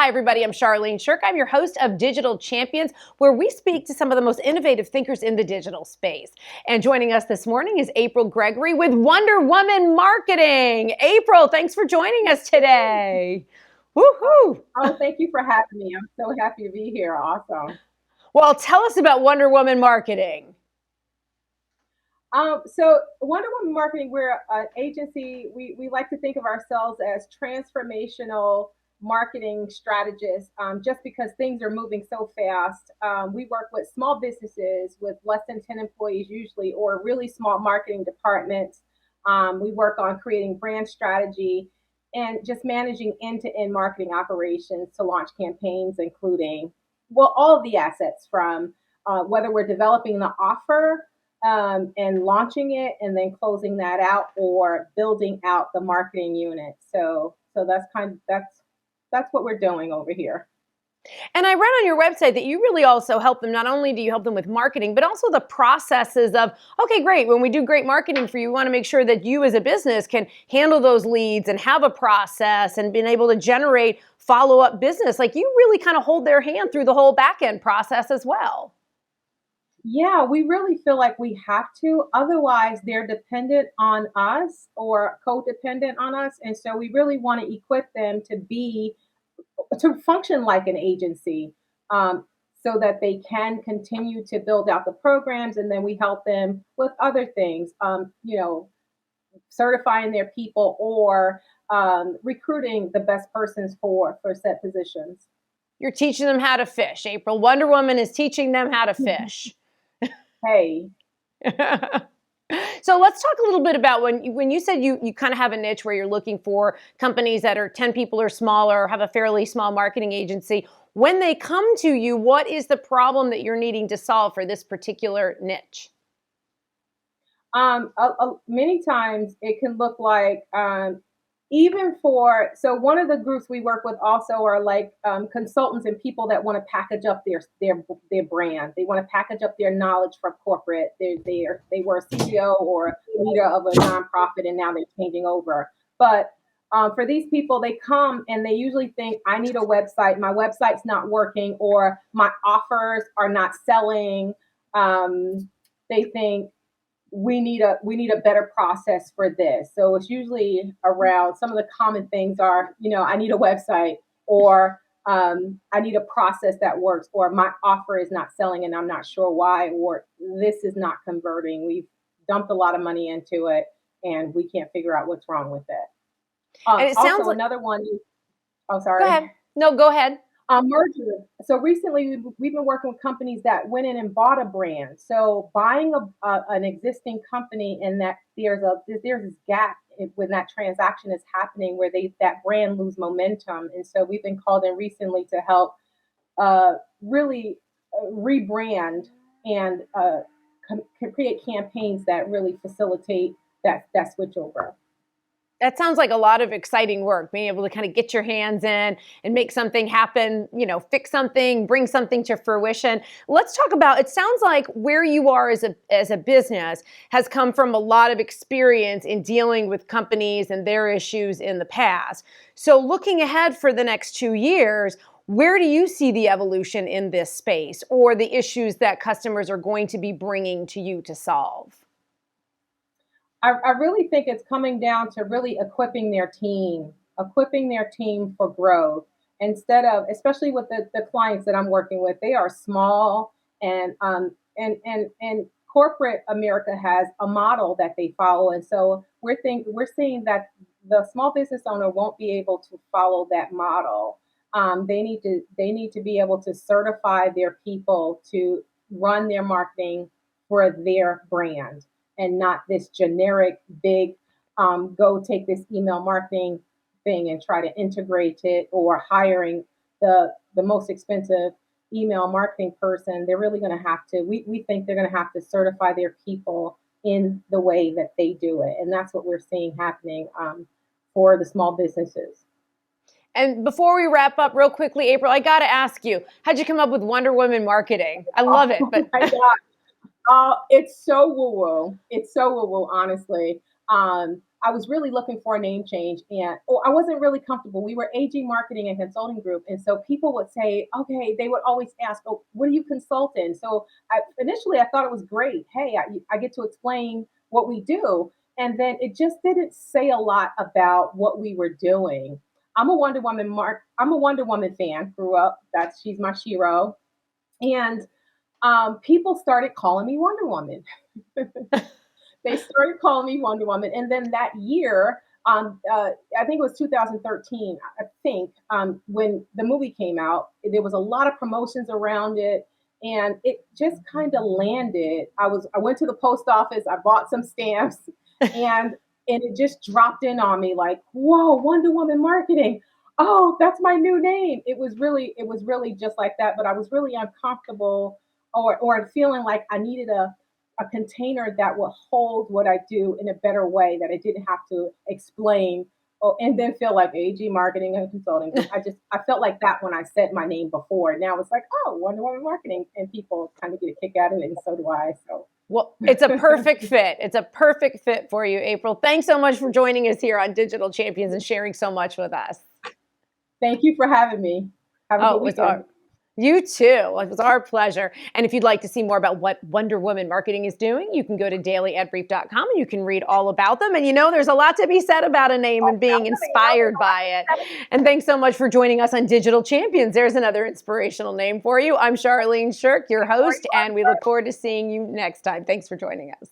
Hi, everybody. I'm Charlene Shirk. I'm your host of Digital Champions, where we speak to some of the most innovative thinkers in the digital space. And joining us this morning is April Gregory with Wonder Woman Marketing. April, thanks for joining us today. Woohoo! Oh, thank you for having me. I'm so happy to be here. Awesome. Well, tell us about Wonder Woman Marketing. So Wonder Woman Marketing, we're an agency. We like to think of ourselves as transformational marketing strategists. Just because things are moving so fast, we work with small businesses with less than 10 employees usually, or really small marketing departments. We work on creating brand strategy and just managing end-to-end marketing operations to launch campaigns, including, well, all of the assets from whether we're developing the offer and launching it and then closing that out or building out the marketing unit. So that's what we're doing over here. And I read on your website that you really also help them. Not only do you help them with marketing, but also the processes of, okay, great. When we do great marketing for you, we want to make sure that you as a business can handle those leads and have a process and being able to generate follow-up business. Like you really kind of hold their hand through the whole back end process as well. Yeah, we really feel like we have to. Otherwise, they're dependent on us or codependent on us. And so we really want to equip them to function like an agency, so that they can continue to build out the programs. And then we help them with other things, certifying their people or recruiting the best persons for set positions. You're teaching them how to fish. April, Wonder Woman is teaching them how to fish. Hey. So let's talk a little bit about when you said you kind of have a niche where you're looking for companies that are 10 people or smaller, or have a fairly small marketing agency. When they come to you, what is the problem that you're needing to solve for this particular niche? Many times it can look like, even for, so one of the groups we work with also are like consultants and people that want to package up their brand. They want to package up their knowledge from corporate. They were a CEO or leader of a nonprofit and now they're changing over. But for these people, they come and they usually think, I need a website. My website's not working, or my offers are not selling. They think, we need a better process for this. So it's usually around, some of the common things are, I need a website, or I need a process that works, or my offer is not selling and I'm not sure why, or this is not converting. We've dumped a lot of money into it and we can't figure out what's wrong with it. And it sounds Also, like, another one. Oh, go sorry. ahead. No, go ahead. Merger. So recently, we've been working with companies that went in and bought a brand. So buying an existing company, and that there's this gap when that transaction is happening where that brand lose momentum. And so we've been called in recently to help really rebrand and create campaigns that really facilitate that switchover. That sounds like a lot of exciting work, being able to kind of get your hands in and make something happen, fix something, bring something to fruition. Let's talk about, it sounds like where you are as a business has come from a lot of experience in dealing with companies and their issues in the past. So looking ahead for the next 2 years, where do you see the evolution in this space, or the issues that customers are going to be bringing to you to solve? I really think it's coming down to really equipping their team for growth, instead of, especially with the clients that I'm working with, they are small, and corporate America has a model that they follow. And so we're seeing that the small business owner won't be able to follow that model. They need to be able to certify their people to run their marketing for their brand, and not this generic big, go take this email marketing thing and try to integrate it, or hiring the most expensive email marketing person. They're really going to have to, we think they're going to have to certify their people in the way that they do it. And that's what we're seeing happening for the small businesses. And before we wrap up real quickly, April, I got to ask you, how'd you come up with Wonder Woman marketing? I love it. Oh But my God. It's so woo woo. It's so woo woo, honestly. I was really looking for a name change, and I wasn't really comfortable. We were AG Marketing and Consulting Group, and so people would say, okay, they would always ask, "Oh, what do you consult in?" So initially, I thought it was great. Hey, I get to explain what we do, and then it just didn't say a lot about what we were doing. I'm a Wonder Woman fan. Grew up. She's my hero, and people started calling me Wonder Woman. They started calling me Wonder Woman, and then that year, I think it was 2013. I think when the movie came out, there was a lot of promotions around it, and it just kind of landed. I went to the post office, I bought some stamps, and it just dropped in on me like, whoa, Wonder Woman marketing. Oh, that's my new name. It was really just like that. But I was really uncomfortable, or feeling like I needed a container that will hold what I do in a better way, that I didn't have to explain, and then feel like AG Marketing and Consulting. I felt like that when I said my name before. Now it's like, oh, Wonder Woman Marketing, and people kind of get a kick out of it, and so do I. So Well, it's a perfect fit. It's a perfect fit for you, April. Thanks so much for joining us here on Digital Champions and sharing so much with us. thank you for having me. Have a Oh, good it was weekend. you too. It was our pleasure. And if you'd like to see more about what Wonder Woman Marketing is doing, you can go to dailyatbrief.com and you can read all about them. And there's a lot to be said about a name and being inspired by it. And thanks so much for joining us on Digital Champions. There's another inspirational name for you. I'm Charlene Shirk, your host, and we look forward to seeing you next time. Thanks for joining us.